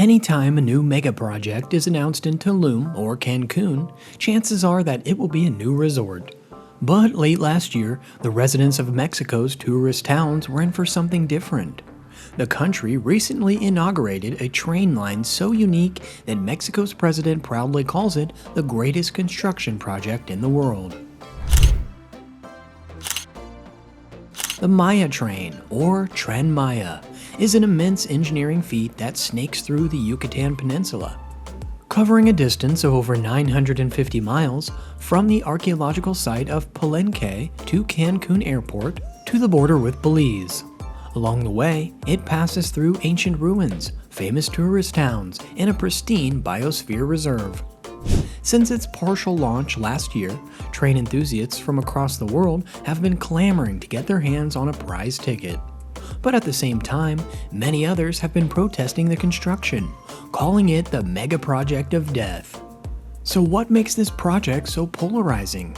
Anytime a new mega project is announced in Tulum or Cancun, chances are that it will be a new resort. But late last year, the residents of Mexico's tourist towns were in for something different. The country recently inaugurated a train line so unique that Mexico's president proudly calls it the greatest construction project in the world. The Maya train, or Tren Maya, is an immense engineering feat that snakes through the Yucatan Peninsula, covering a distance of over 950 miles from the archaeological site of Palenque to Cancun Airport to the border with Belize. Along the way, it passes through ancient ruins, famous tourist towns, and a pristine biosphere reserve. Since its partial launch last year, train enthusiasts from across the world have been clamoring to get their hands on a prize ticket. But at the same time, many others have been protesting the construction, calling it the mega project of death. So what makes this project so polarizing?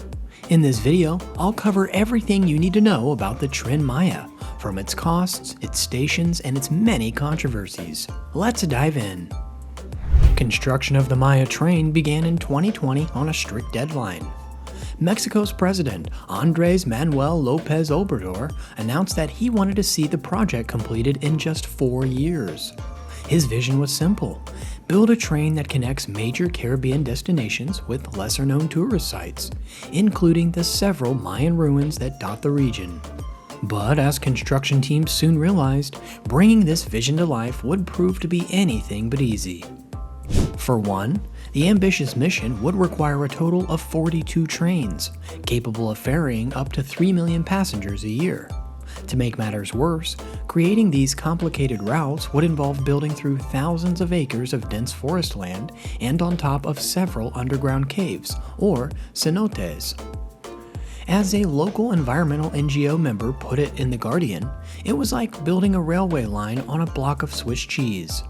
In this video, I'll cover everything you need to know about the Tren Maya, from its costs, its stations, and its many controversies. Let's dive in. Construction of the Maya train began in 2020 on a strict deadline. Mexico's president, Andrés Manuel López Obrador, announced that he wanted to see the project completed in just 4 years. His vision was simple: build a train that connects major Caribbean destinations with lesser-known tourist sites, including the several Mayan ruins that dot the region. But as construction teams soon realized, bringing this vision to life would prove to be anything but easy. For one, the ambitious mission would require a total of 42 trains, capable of ferrying up to 3 million passengers a year. To make matters worse, creating these complicated routes would involve building through thousands of acres of dense forest land and on top of several underground caves, or cenotes. As a local environmental NGO member put it in The Guardian, it was like building a railway line on a block of Swiss cheese.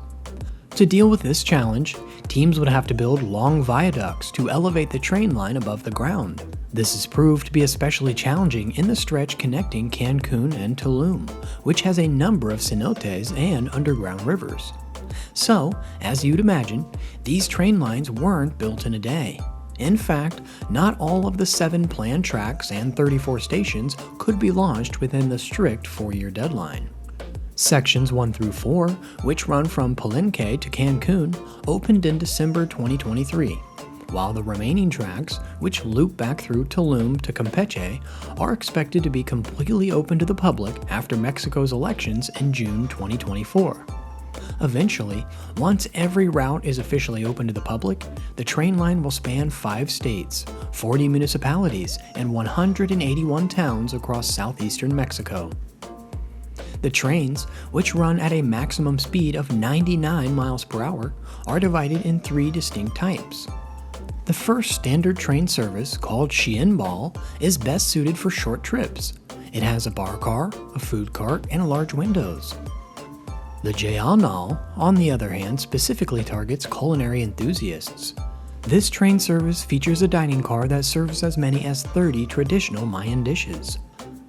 To deal with this challenge, teams would have to build long viaducts to elevate the train line above the ground. This has proved to be especially challenging in the stretch connecting Cancun and Tulum, which has a number of cenotes and underground rivers. So, as you'd imagine, these train lines weren't built in a day. In fact, not all of the 7 planned tracks and 34 stations could be launched within the strict 4-year deadline. Sections 1 through 4, which run from Palenque to Cancun, opened in December 2023, while the remaining tracks, which loop back through Tulum to Campeche, are expected to be completely open to the public after Mexico's elections in June 2024. Eventually, once every route is officially open to the public, the train line will span 5 states, 40 municipalities, and 181 towns across southeastern Mexico. The trains, which run at a maximum speed of 99 miles per hour, are divided in 3 distinct types. The first standard train service, called Xianbal, is best suited for short trips. It has a bar car, a food cart, and large windows. The Jayanal, on the other hand, specifically targets culinary enthusiasts. This train service features a dining car that serves as many as 30 traditional Mayan dishes.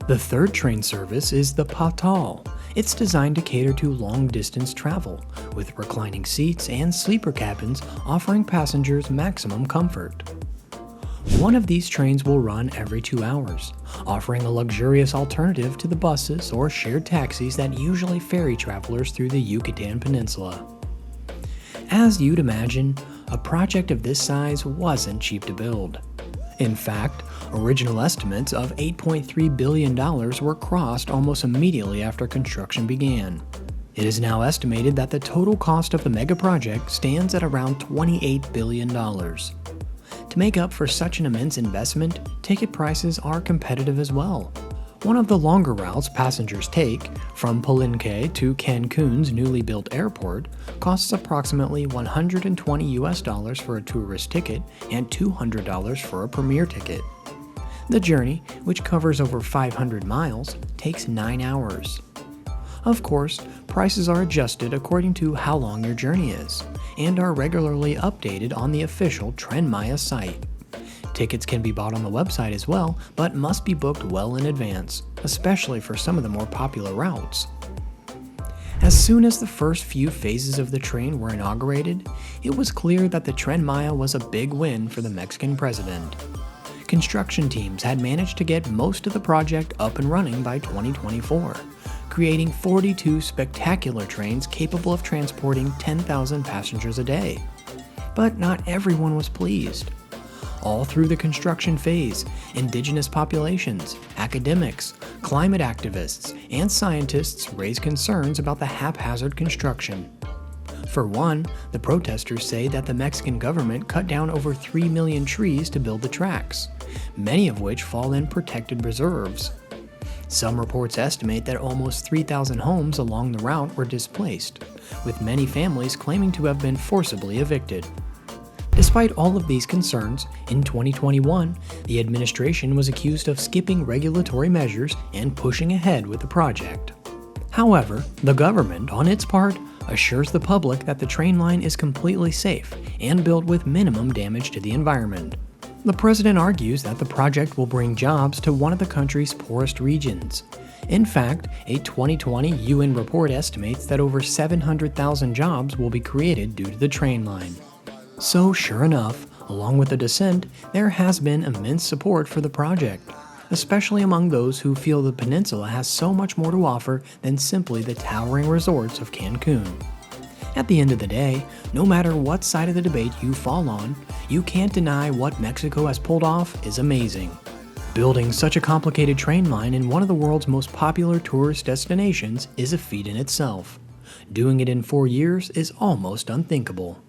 The third train service is the Patal. It's designed to cater to long-distance travel, with reclining seats and sleeper cabins offering passengers maximum comfort. One of these trains will run every 2 hours, offering a luxurious alternative to the buses or shared taxis that usually ferry travelers through the Yucatan Peninsula. As you'd imagine, a project of this size wasn't cheap to build. In fact, original estimates of $8.3 billion were crossed almost immediately after construction began. It is now estimated that the total cost of the mega project stands at around $28 billion. To make up for such an immense investment, ticket prices are competitive as well. One of the longer routes passengers take, from Palenque to Cancun's newly built airport, costs approximately $120 for a tourist ticket and $200 for a premier ticket. The journey, which covers over 500 miles, takes 9 hours. Of course, prices are adjusted according to how long your journey is, and are regularly updated on the official Tren Maya site. Tickets can be bought on the website as well, but must be booked well in advance, especially for some of the more popular routes. As soon as the first few phases of the train were inaugurated, it was clear that the Tren Maya was a big win for the Mexican president. Construction teams had managed to get most of the project up and running by 2024, creating 42 spectacular trains capable of transporting 10,000 passengers a day. But not everyone was pleased. All through the construction phase, indigenous populations, academics, climate activists, and scientists raised concerns about the haphazard construction. For one, the protesters say that the Mexican government cut down over 3 million trees to build the tracks, many of which fall in protected reserves. Some reports estimate that almost 3,000 homes along the route were displaced, with many families claiming to have been forcibly evicted. Despite all of these concerns, in 2021, the administration was accused of skipping regulatory measures and pushing ahead with the project. However, the government, on its part, assures the public that the train line is completely safe and built with minimum damage to the environment. The president argues that the project will bring jobs to one of the country's poorest regions. In fact, a 2020 UN report estimates that over 700,000 jobs will be created due to the train line. So sure enough, along with the dissent, there has been immense support for the project, especially among those who feel the peninsula has so much more to offer than simply the towering resorts of Cancun. At the end of the day, no matter what side of the debate you fall on, you can't deny what Mexico has pulled off is amazing. Building such a complicated train line in one of the world's most popular tourist destinations is a feat in itself. Doing it in 4 years is almost unthinkable.